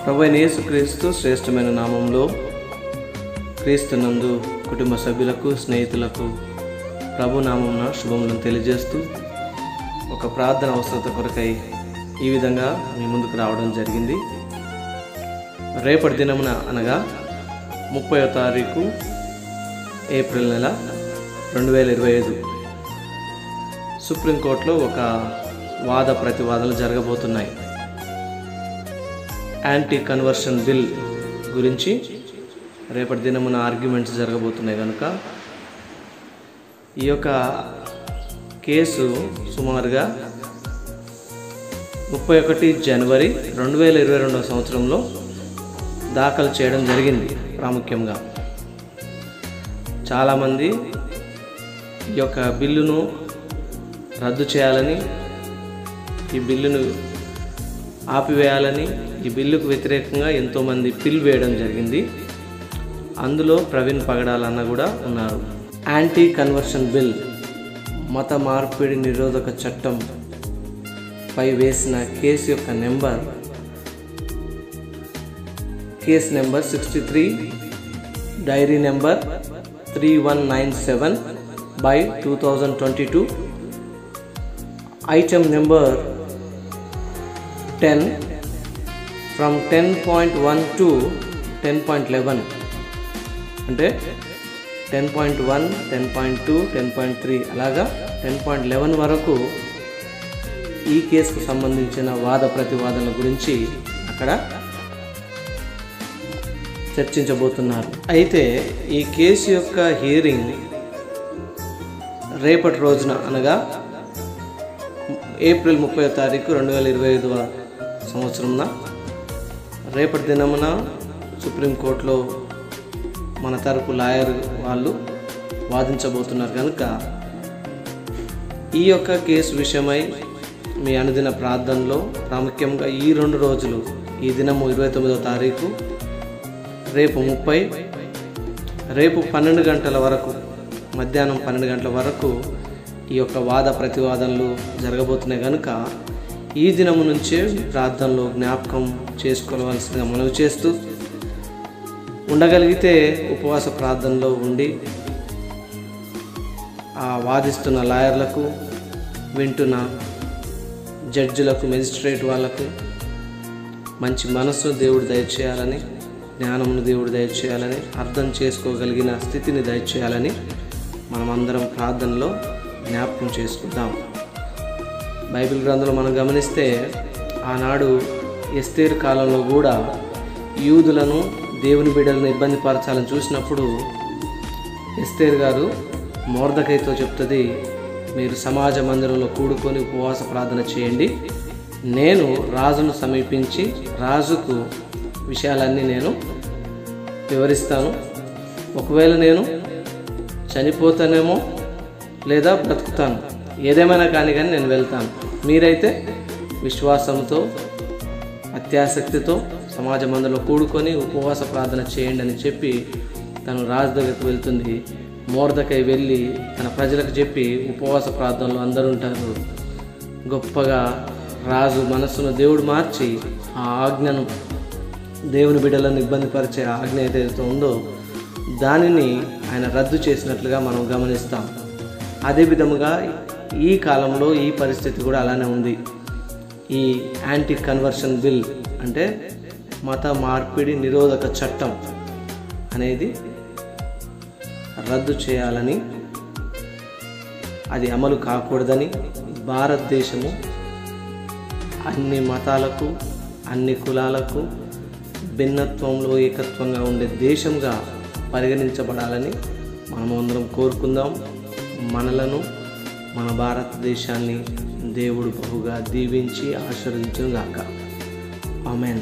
ప్రభువైన యేసుక్రీస్తు శ్రేష్టమైన నామంలో క్రీస్తునందు కుటుంబ సభ్యులకు స్నేహితులకు ప్రభు నామమున శుభములను తెలియజేస్తూ ఒక ప్రార్థన అవసరత కొరకై ఈ విధంగా మీ ముందుకు రావడం జరిగింది. రేపటి దినమున అనగా 30వ తారీఖు ఏప్రిల్ నెల 2025 సుప్రీంకోర్టులో ఒక వాద ప్రతివాదనలు జరగబోతున్నాయి. యాంటీ కన్వర్షన్ బిల్ గురించి రేపటి దినమున ఆర్గ్యుమెంట్స్ జరగబోతున్నాయి కనుక ఈ యొక్క కేసు సుమారుగా 31 జనవరి 2022 సంవత్సరంలో దాఖలు చేయడం జరిగింది. ప్రాముఖ్యంగా చాలామంది ఈ యొక్క బిల్లును రద్దు చేయాలని, ఈ బిల్లును ఆపివేయాలని, ఈ బిల్లుకు వ్యతిరేకంగా ఎంతోమంది పిల్ వేయడం జరిగింది. అందులో ప్రవీణ్ పగడాలన్న కూడా ఉన్నారు. యాంటీ కన్వర్షన్ బిల్, మత మార్పిడి నిరోధక చట్టం పై వేసిన కేసు యొక్క case number 63 dairy number 3197/2022 item number 10 from 10.1 to 10.11 అంటే 10.1, 10.2, 10.3 అలాగా 10.11 వరకు ఈ కేసుకు సంబంధించిన వాద ప్రతివాదనల గురించి అక్కడ చర్చించబోతున్నారు. అయితే ఈ కేసు యొక్క హియరింగ్ రేపటి రోజున అనగా ఏప్రిల్ 30వ తారీఖు 2025 సంవత్సరంన రేపటి దినమున సుప్రీంకోర్టులో మన తరపు లాయర్ వాళ్ళు వాదించబోతున్నారు కనుక ఈ యొక్క కేసు విషయమై మీ అనుదిన ప్రార్థనలో ప్రాముఖ్యంగా ఈ 2 రోజులు, ఈ దినము 29వ తారీఖు, రేపు 30, రేపు 12 గంటల వరకు, మధ్యాహ్నం 12 గంటల వరకు ఈ యొక్క వాద ప్రతివాదనలు జరగబోతున్నాయి కనుక ఈ దినము నుంచే ప్రార్థనలో జ్ఞాపకం చేసుకోవాల్సిందిగా మనవి చేస్తూ, ఉండగలిగితే ఉపవాస ప్రార్థనలో ఉండి ఆ వాదిస్తున్న లాయర్లకు, వింటున్న జడ్జిలకు, మెజిస్ట్రేట్ వాళ్ళకు మంచి మనస్సు దేవుడు దయచేయాలని, జ్ఞానమును దేవుడు దయచేయాలని, అర్థం చేసుకోగలిగిన స్థితిని దయచేయాలని మనమందరం ప్రార్థనలో జ్ఞాపకం చేసుకుందాం. బైబిల్ గ్రంథంలో మనం గమనిస్తే ఆనాడు ఎస్తేరు కాలంలో కూడా యూదులను, దేవుని బిడ్డలను ఇబ్బంది పరచాలని చూసినప్పుడు ఎస్తేరు గారు మొర్దెకైతో చెప్తుంది, మీరు సమాజ మందిరంలో కూడుకొని ఉపవాస ప్రార్థన చేయండి, నేను రాజును సమీపించి రాజుకు విషయాలన్నీ నేను వివరిస్తాను, ఒకవేళ నేను చనిపోతానేమో లేదా బ్రతుకుతాను, ఏదేమైనా కానీ నేను వెళ్తాను, మీరైతే విశ్వాసంతో అత్యాసక్తితో సమాజ మందిరంలో కూడుకొని ఉపవాస ప్రార్థన చేయండి అని చెప్పి తను రాజు దగ్గరికి వెళ్తుంది. మొర్దెకై వెళ్ళి తన ప్రజలకు చెప్పి ఉపవాస ప్రార్థనలో అందరూ ఉంటారు. గొప్పగా రాజు మనస్సును దేవుడు మార్చి ఆ ఆజ్ఞను, దేవుని బిడ్డలను ఇబ్బంది పరిచే ఆజ్ఞ ఏదైతే ఉందో దానిని ఆయన రద్దు చేసినట్లుగా మనం గమనిస్తాం. అదే విధముగా ఈ కాలంలో ఈ పరిస్థితి కూడా అలానే ఉంది. ఈ యాంటీ కన్వర్షన్ బిల్ అంటే మత మార్పిడి నిరోధక చట్టం అనేది రద్దు చేయాలని, అది అమలు కాకూడదని భారతదేశము అన్ని మతాలకు, అన్ని కులాలకు భిన్నత్వంలో ఏకత్వంగా ఉండే దేశంగా పరిగణించబడాలని మనమందరం కోరుకుందాం. మనలను, మన భారతదేశాన్ని దేవుడు బహుగా దీవించి ఆశీర్వదించును గాక. ఆమేన్.